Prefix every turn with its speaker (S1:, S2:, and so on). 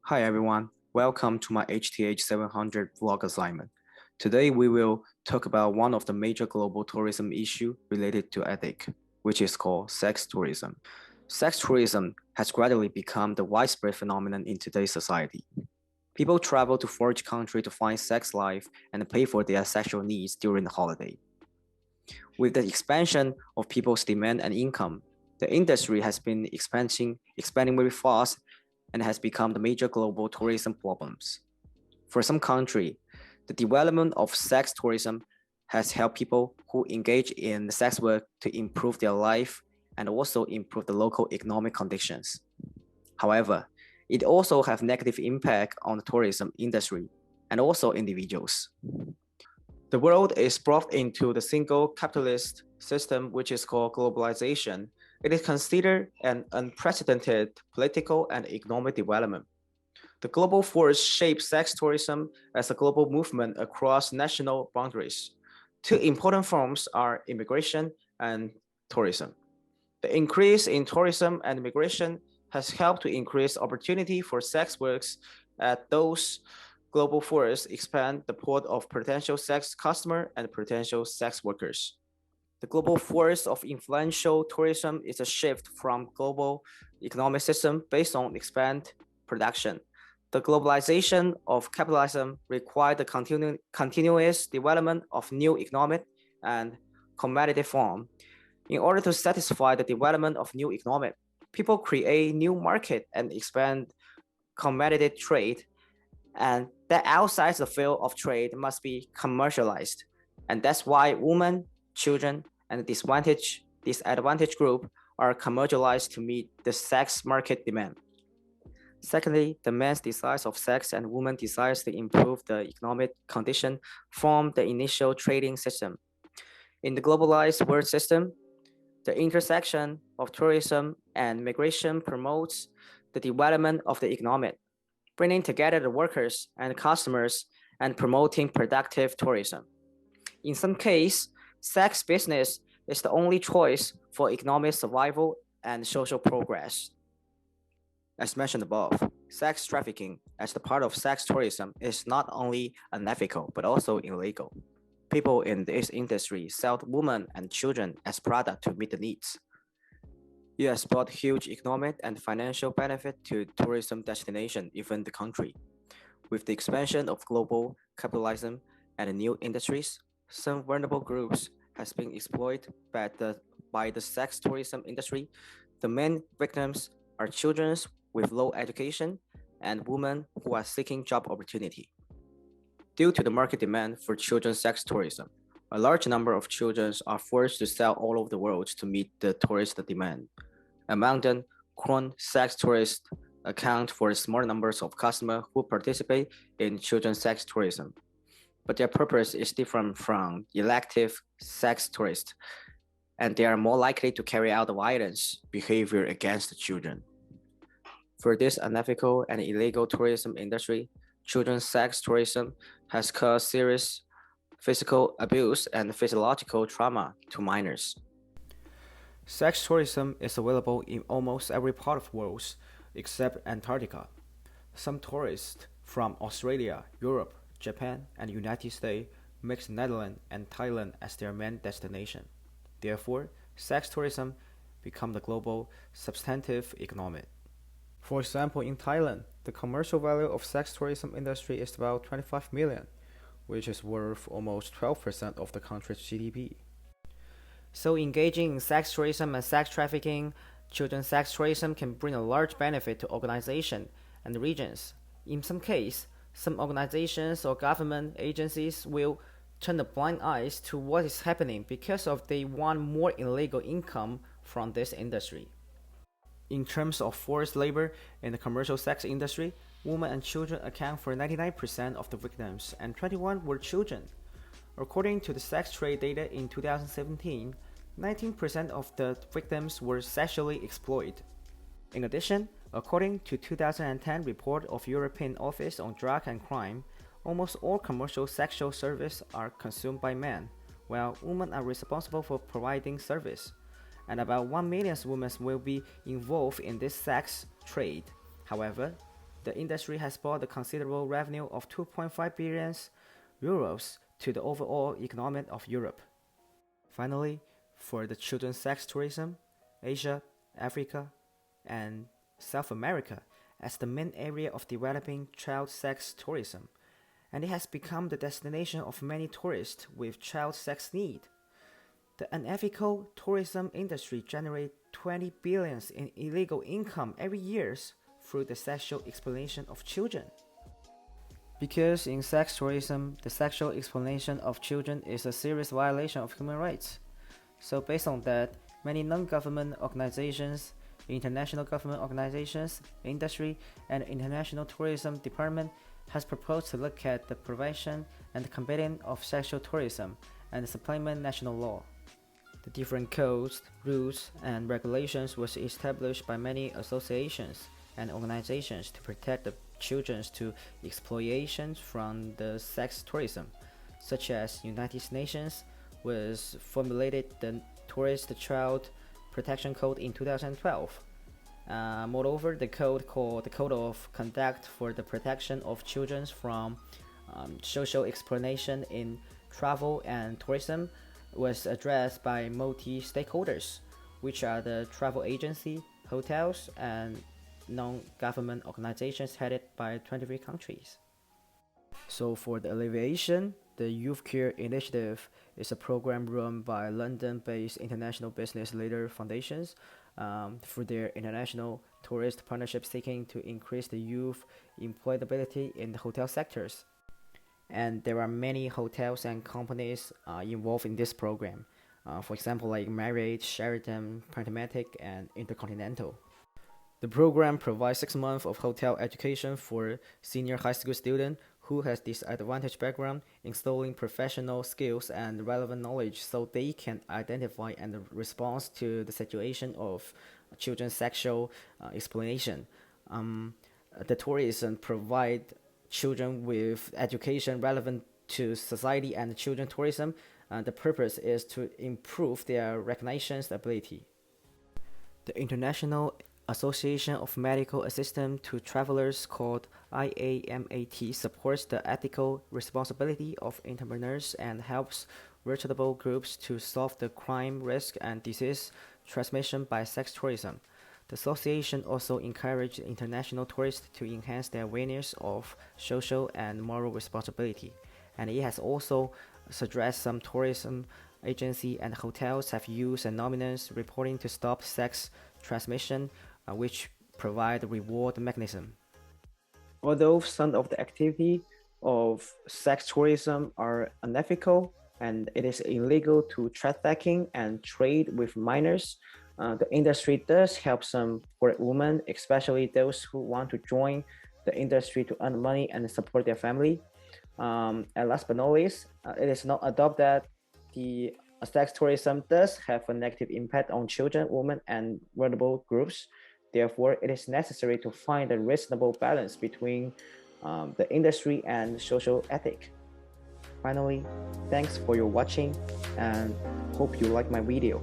S1: Hi everyone, welcome to my HTH 700 vlog assignment. Today we will talk about one of the major global tourism issue related to ethics, which is called sex tourism. Sex tourism has gradually become the widespread phenomenon in today's society. People travel to foreign countries to find sex life and pay for their sexual needs during the holiday. With the expansion of people's demand and income, the industry has been expanding very fast and has become the major global tourism problems. For some countries, the development of sex tourism has helped people who engage in sex work to improve their life and also improve the local economic conditions. However, it also has negative impact on the tourism industry and also individuals. The world is brought into the single capitalist system, which is called globalization. It is considered an unprecedented political and economic development. The global force shapes sex tourism as a global movement across national boundaries. Two important forms are immigration and tourism. The increase in tourism and immigration has helped to increase opportunity for sex workers at those global forests expand the pool of potential sex customers and potential sex workers. The global force of influential tourism is a shift from global economic system based on expand production. The globalization of capitalism required the continuous development of new economic and competitive form. In order to satisfy the development of new economic, people create new market and expand competitive trade, and that outside the field of trade must be commercialized. And that's why women, children, and disadvantaged group are commercialized to meet the sex market demand. Secondly, the man's desires of sex and women's desires to improve the economic condition form the initial trading system. In the globalized world system, the intersection of tourism and migration promotes the development of the economic, bringing together the workers and customers and promoting productive tourism. In some cases, sex business is the only choice for economic survival and social progress. As mentioned above, sex trafficking as the part of sex tourism is not only unethical but also illegal. People in this industry sell women and children as product to meet the needs. It has brought huge economic and financial benefit to tourism destination within the country. With the expansion of global capitalism and new industries, some vulnerable groups has been exploited by the sex tourism industry. The main victims are children with low education and women who are seeking job opportunity. Due to the market demand for children's sex tourism, a large number of children are forced to sell all over the world to meet the tourist demand. Among them, corn sex tourists account for small numbers of customers who participate in children's sex tourism, but their purpose is different from elective sex tourists, and they are more likely to carry out violence behavior against the children. For this unethical and illegal tourism industry, children's sex tourism has caused serious physical abuse and physiological trauma to minors. Sex tourism is available in almost every part of the world except Antarctica. Some tourists from Australia, Europe, Japan, and the United States mix Netherlands and Thailand as their main destination. Therefore, sex tourism become the global substantive economy. For example, in Thailand, the commercial value of sex tourism industry is about 25 million, which is worth almost 12% of the country's GDP. So engaging in sex tourism and sex trafficking, children's sex tourism can bring a large benefit to organizations and regions. In some cases, some organizations or government agencies will turn a blind eyes to what is happening because of they want more illegal income from this industry. In terms of forced labor in the commercial sex industry, women and children account for 99% of the victims, and 21 were children. According to the sex trade data in 2017, 19% of the victims were sexually exploited. In addition, according to 2010 report of European Office on Drug and Crime, almost all commercial sexual services are consumed by men, while women are responsible for providing service, and about 1 million women will be involved in this sex trade. However, the industry has brought a considerable revenue of 2.5 billion euros to the overall economy of Europe. Finally, for the children's sex tourism, Asia, Africa, and South America as the main area of developing child sex tourism, and it has become the destination of many tourists with child sex need. The unethical tourism industry generates 20 billion in illegal income every year through the sexual exploitation of children. Because in sex tourism, the sexual exploitation of children is a serious violation of human rights. So based on that, many non-government organizations, international government organizations, industry, and international tourism department has proposed to look at the prevention and combating of sexual tourism and supplement national law. The different codes, rules, and regulations was established by many associations and organizations to protect the children to exploitation from the sex tourism, such as United Nations was formulated the Tourist Child Protection Code in 2012. Moreover, the code called the Code of Conduct for the Protection of Children from Social Exploitation in Travel and Tourism was addressed by multi-stakeholders, which are the travel agency, hotels, and non-government organizations headed by 23 countries. So for the alleviation, the Youth Care Initiative is a program run by London-based International Business Leader Foundations through their international tourist partnership seeking to increase the youth employability in the hotel sectors. And there are many hotels and companies involved in this program. For example, like Marriott, Sheraton, Panamatic, and Intercontinental. The program provides 6 months of hotel education for senior high school students who has disadvantaged background, installing professional skills and relevant knowledge so they can identify and respond to the situation of children's sexual exploitation. The tourism provide children with education relevant to society and children tourism. The purpose is to improve their recognition ability. The International Association of Medical Assistance to Travelers called IAMAT supports the ethical responsibility of entrepreneurs and helps reputable groups to solve the crime risk and disease transmission by sex tourism. The association also encourages international tourists to enhance their awareness of social and moral responsibility, and it has also suggested some tourism agencies and hotels have used anonymous reporting to stop sex transmission, which provide a reward mechanism. Although some of the activity of sex tourism are unethical and it is illegal to trafficking and trade with minors, the industry does help some poor women, especially those who want to join the industry to earn money and support their family. And last but not least, it is not adopted that the sex tourism does have a negative impact on children, women, and vulnerable groups. Therefore, it is necessary to find a reasonable balance between the industry and social ethic. Finally, thanks for your watching and hope you like my video.